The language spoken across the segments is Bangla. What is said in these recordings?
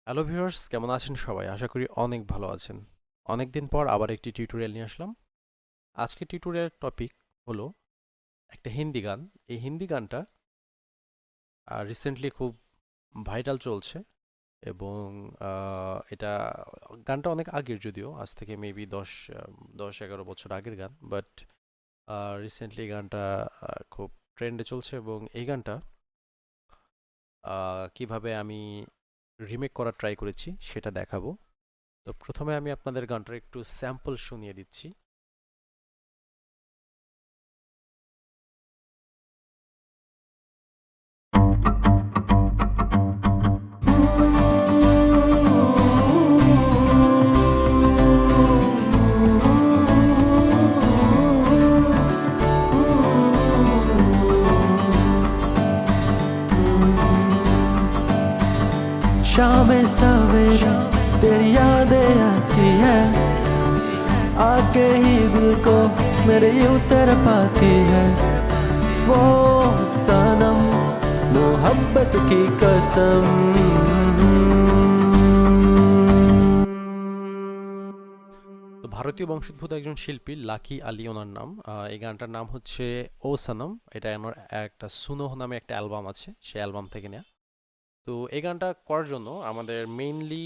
হ্যালো ভিউয়ার্স, কেমন আছেন সবাই? আশা করি অনেক ভালো আছেন। অনেকদিন পর আবার একটি টিউটোরিয়াল নিয়ে আসলাম। আজকে টিউটোরিয়াল টপিক হলো একটা হিন্দি গান। এই হিন্দি গানটা রিসেন্টলি খুব ভাইরাল চলছে এবং এটা গানটা অনেক আগের, যদিও আজ থেকে মেবি 10-11 বছর আগের গান, বাট রিসেন্টলি গানটা খুব ট্রেন্ডে চলছে এবং এই গানটা কিভাবে আমি রিমেক করার ট্রাই করেছি সেটা দেখাবো। তো প্রথমে আমি আপনাদের গানটার একটু স্যাম্পল শুনিয়ে দিচ্ছি। शाम सवेरे तेरी यादें आती है, आके ही दिल को मेरे यूं तड़पाती है। वो सनम मोहब्बत की कसम। তো ভারতীয় বংশোদ্ভূত একজন শিল্পী লাকি আলী ওনার নাম। এই গানটার নাম হচ্ছে ও সনম। এটা ওনার একটা সুনোহ নামে একটা অ্যালবাম আছে, সেই অ্যালবাম থেকে নেওয়া। তো এই গানটা করার জন্য আমাদের মেইনলি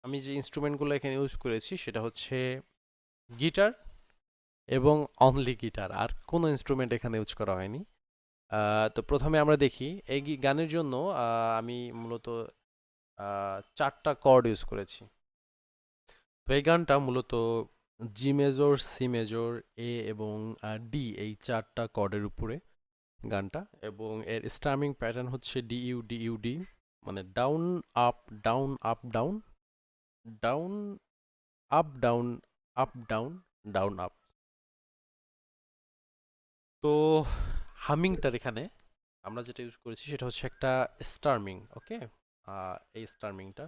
আমি যে ইনস্ট্রুমেন্টগুলো এখানে ইউজ করেছি সেটা হচ্ছে গিটার এবং অনলি গিটার, আর কোনো ইনস্ট্রুমেন্ট এখানে ইউজ করা হয়নি। তো প্রথমে আমরা দেখি এই গানের জন্য আমি মূলত 4টা কর্ড ইউজ করেছি। তো এই গানটা মূলত জি মেজর, সি মেজর, এ এবং ডি, এই 4টা কর্ডের উপরে গানটা, এবং এর স্টার্মিং প্যাটার্ন হচ্ছে ডিইউ ডিইউ ডি, মানে down up down up down, down up down, up down, down up. তো হামিংটার এখানে আমরা যেটা ইউজ করেছি সেটা হচ্ছে একটা স্টার্মিং। ওকে, এই স্টার্মিংটা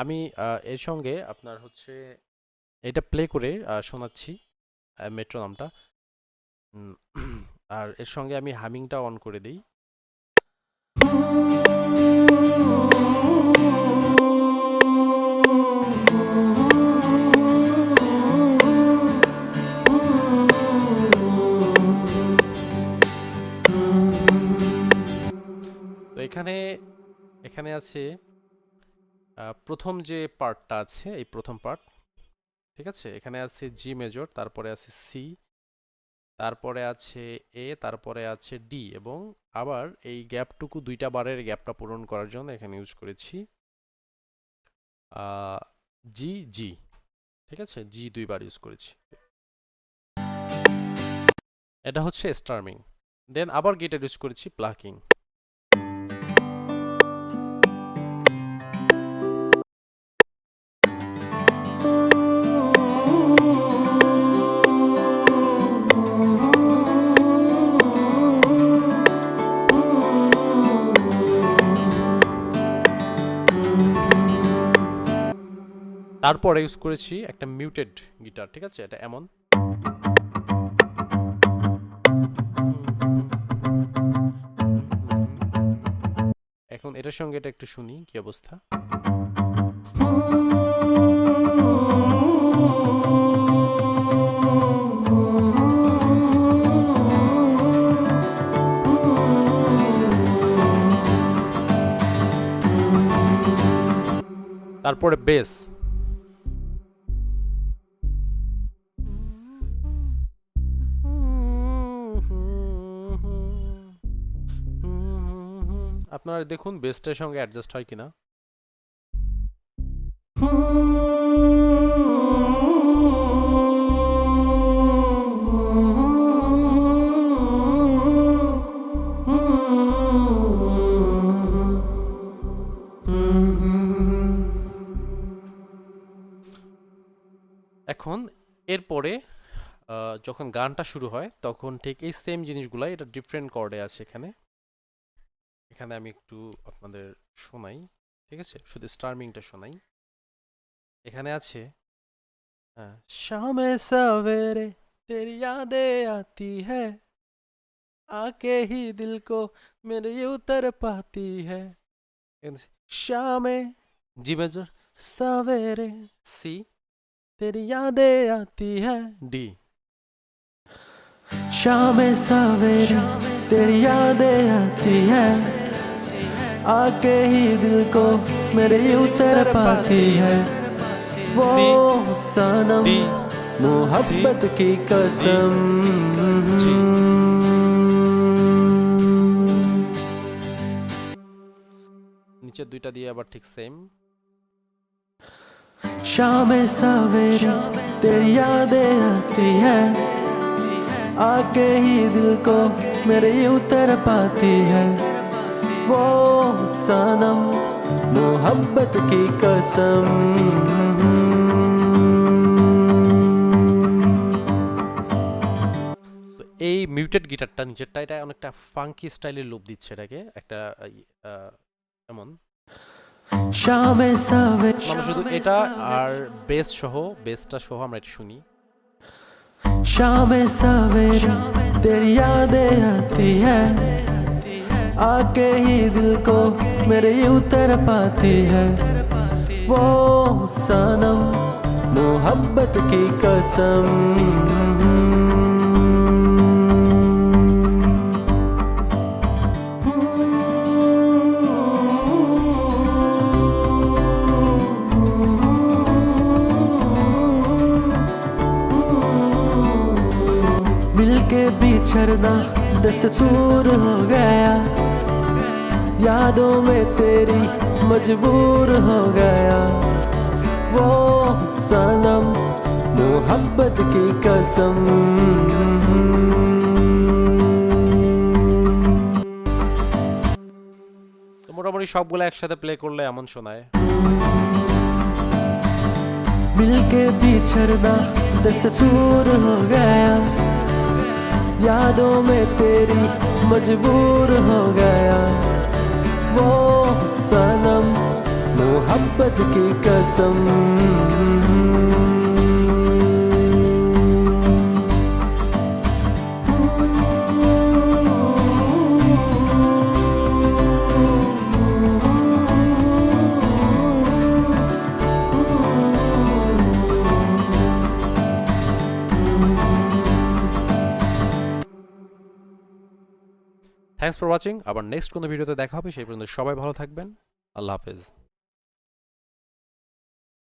আমি এর সঙ্গে আপনার হচ্ছে এটা প্লে করে শোনাচ্ছি মেট্রোনমটা। আর এর সঙ্গে আমি হামিংটা অন করে দিই। তো এখানে এখানে আছে প্রথম যে পার্টটা আছে, এই প্রথম পার্ট, ঠিক আছে? এখানে আছে জি মেজর, তারপরে আছে সি, তারপরে আছে এ, তারপরে আছে ডি, এবং আবার এই গ্যাপটুকু, 2টা বারের গ্যাপটা পূরণ করার জন্য এখানে ইউজ করেছি জি জি, ঠিক আছে? জি 2বার ইউজ করেছি। এটা হচ্ছে স্টার্মিং। দেন আবার গিটার ইউজ করেছি প্লাকিং। তারপরে ইউজ করেছি একটা মিউটেড গিটার, ঠিক আছে? এটা এমন। এখন এটার সঙ্গে এটা একটু শুনি কি অবস্থা। তারপরে বেস। আপনারা দেখুন বেসটার সঙ্গে অ্যাডজাস্ট হয় কিনা। এখন এরপরে যখন গানটা শুরু হয় তখন ঠিক এই সেম জিনিসগুলাই, এটা ডিফারেন্ট কর্ডে আছে এখানে। এখানে আমি একটু আপনাদের শোনাই, ঠিক আছে? শুধু স্টার্মিংটা শোনাই। এখানে আছে শামে সাবেরে तेरी यादें आती है आके ही दिल को मेरे यूं तर पाती है शामें जी मेजर सवेरे सी तेरी यादें आती है डी शाम सवेरे तेरी यादें आती है आके ही दिल को मेरे उतर पाती है वो सनम डी मोहब्बत की कसम जी নিচের দুইটা দিয়ে আবার ঠিক সেম शाम सवेरे तेरी यादें आती है आके ही दिल को मेरे उतर पाती है वो सनम मोहब्बत की कसम তো এই মিউটেড গিটারটা নিচেরটা এটা অনেকটা ফাঙ্কি স্টাইলের লুপ দিচ্ছে এটাকে একটা এমন शाम सवेरे আমরা শুধু এটা আর বেস সহ বেসটা সহ আমরা এটা শুনি शाम सवेरे तेरी यादें आती है आके ही दिल को मेरे उतर पाती है वो सनम मोहब्बत की कसम मिलके बिछड़ना दस्तूर हो गया यादों में तेरी मजबूर हो गया वो सनम मोहब्बत की कसम তো মোটামুটি সবগুলো একসাথে প্লে করলে এমন শোনায় मिलके बिछड़ना दस्तूर हो गया यादों में तेरी मजबूर हो गया वो सनम मोहब्बत की कसम থ্যাঙ্কস ফর ওয়াচিং আবার নেক্সট কোনো ভিডিওতে দেখা হবে সেই পর্যন্ত সবাই ভালো থাকবেন আল্লাহ হাফেজ